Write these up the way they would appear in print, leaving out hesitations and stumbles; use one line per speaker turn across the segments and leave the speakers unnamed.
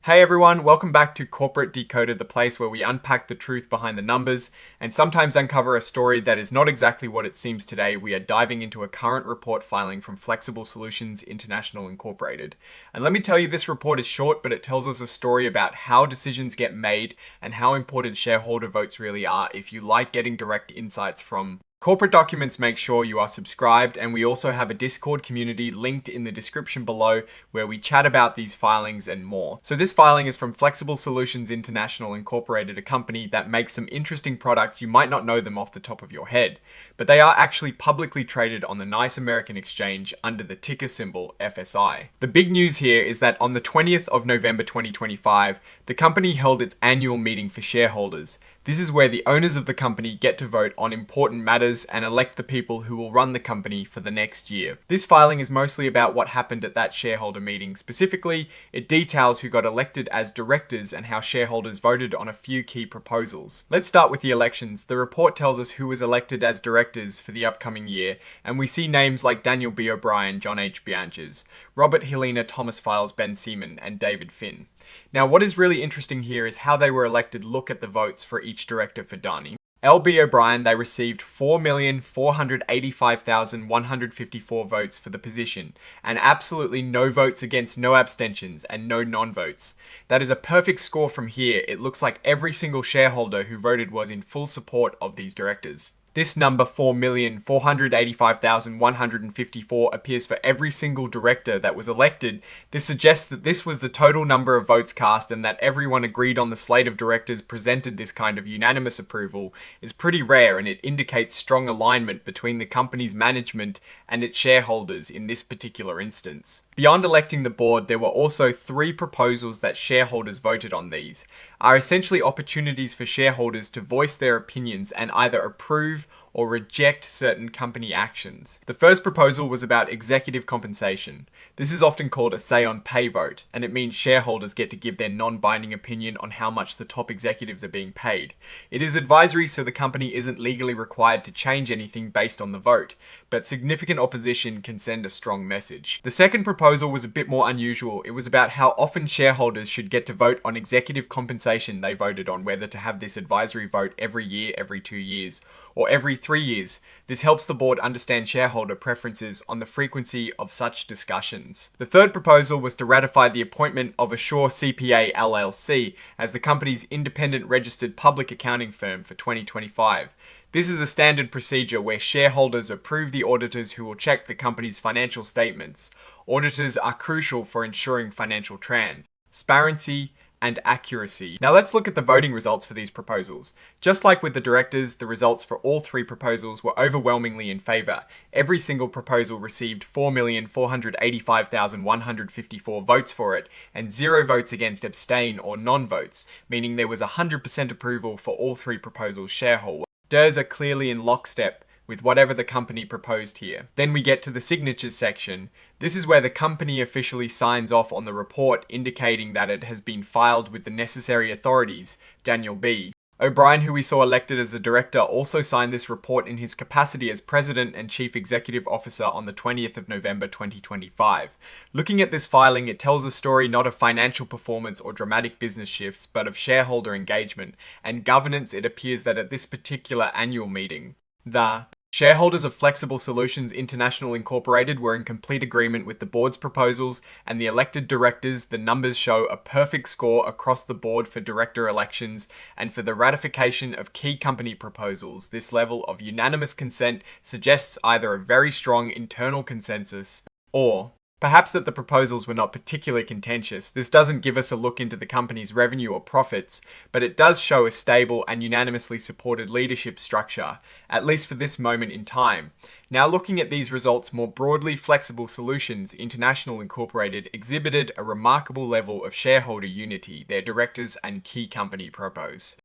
Hey everyone, welcome back to Corporate Decoded, the place where we unpack the truth behind the numbers and sometimes uncover a story that is not exactly what it seems today. We are diving into a current report filing from Flexible Solutions International Incorporated. And let me tell you, this report is short, but it tells us a story about how decisions get made and how important shareholder votes really are if you like getting direct insights from corporate documents. Make sure you are subscribed, and we also have a Discord community linked in the description below where we chat about these filings and more. So this filing is from Flexible Solutions International Incorporated, a company that makes some interesting products. You might not know them off the top of your head, but they are actually publicly traded on the NYSE American Exchange under the ticker symbol FSI. The big news here is that on the 20th of November 2025, the company held its annual meeting for shareholders. This is where the owners of the company get to vote on important matters and elect the people who will run the company for the next year. This filing is mostly about what happened at that shareholder meeting. Specifically, it details who got elected as directors and how shareholders voted on a few key proposals. Let's start with the elections. The report tells us who was elected as directors for the upcoming year, and we see names like Daniel B. O'Brien, John H. Bianches, Robert Helena, Thomas Files, Ben Seaman, and David Finn. Now, what is really interesting here is how they were elected. Look at the votes for each director for Dani. L.B. O'Brien, they received 4,485,154 votes for the position, and absolutely no votes against, no abstentions, and no non-votes. That is a perfect score from here. It looks like every single shareholder who voted was in full support of these directors. This number, 4,485,154, appears for every single director that was elected. This suggests that this was the total number of votes cast, and that everyone agreed on the slate of directors presented. This kind of unanimous approval is pretty rare, and it indicates strong alignment between the company's management and its shareholders in this particular instance. Beyond electing the board, there were also 3 proposals that shareholders voted on. These are essentially opportunities for shareholders to voice their opinions and either approve or reject certain company actions. The first proposal was about executive compensation. This is often called a say-on-pay vote, and it means shareholders get to give their non-binding opinion on how much the top executives are being paid. It is advisory, so the company isn't legally required to change anything based on the vote, but significant opposition can send a strong message. The second proposal was a bit more unusual. It was about how often shareholders should get to vote on executive compensation. They voted on whether to have this advisory vote every year, every 2 years, or every 3 years. This helps the board understand shareholder preferences on the frequency of such discussions. The third proposal was to ratify the appointment of Assure CPA LLC as the company's independent registered public accounting firm for 2025. This is a standard procedure where shareholders approve the auditors who will check the company's financial statements. Auditors are crucial for ensuring financial transparency and accuracy. Now let's look at the voting results for these proposals. Just like with the directors, the results for all 3 proposals were overwhelmingly in favor. Every single proposal received 4,485,154 votes for it, and 0 votes against, abstain, or non-votes, meaning there was 100% approval for all 3 proposals. Shareholders are clearly in lockstep with whatever the company proposed here. Then we get to the signatures section. This is where the company officially signs off on the report, indicating that it has been filed with the necessary authorities. Daniel B. O'Brien, who we saw elected as a director, also signed this report in his capacity as President and Chief Executive Officer on the 20th of November 2025. Looking at this filing, it tells a story not of financial performance or dramatic business shifts, but of shareholder engagement and governance. It appears that at this particular annual meeting, the shareholders of Flexible Solutions International Incorporated were in complete agreement with the board's proposals and the elected directors. The numbers show a perfect score across the board for director elections and for the ratification of key company proposals. This level of unanimous consent suggests either a very strong internal consensus or perhaps that the proposals were not particularly contentious. This doesn't give us a look into the company's revenue or profits, but it does show a stable and unanimously supported leadership structure, at least for this moment in time. Now, looking at these results more broadly, Flexible Solutions International Incorporated exhibited a remarkable level of shareholder unity. Their directors and key company proposals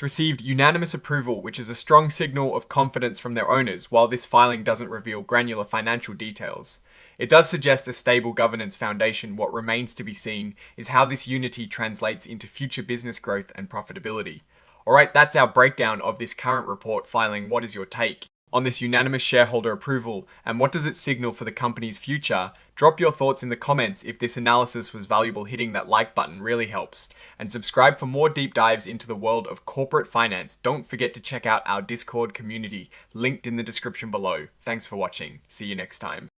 received unanimous approval, which is a strong signal of confidence from their owners. While this filing doesn't reveal granular financial details, it does suggest a stable governance foundation. What remains to be seen is how this unity translates into future business growth and profitability. Alright, that's our breakdown of this current report filing. What is your take? on this unanimous shareholder approval, and what does it signal for the company's future? Drop your thoughts in the comments. If this analysis was valuable, hitting that like button really helps. And subscribe for more deep dives into the world of corporate finance. Don't forget to check out our Discord community, linked in the description below. Thanks for watching. See you next time.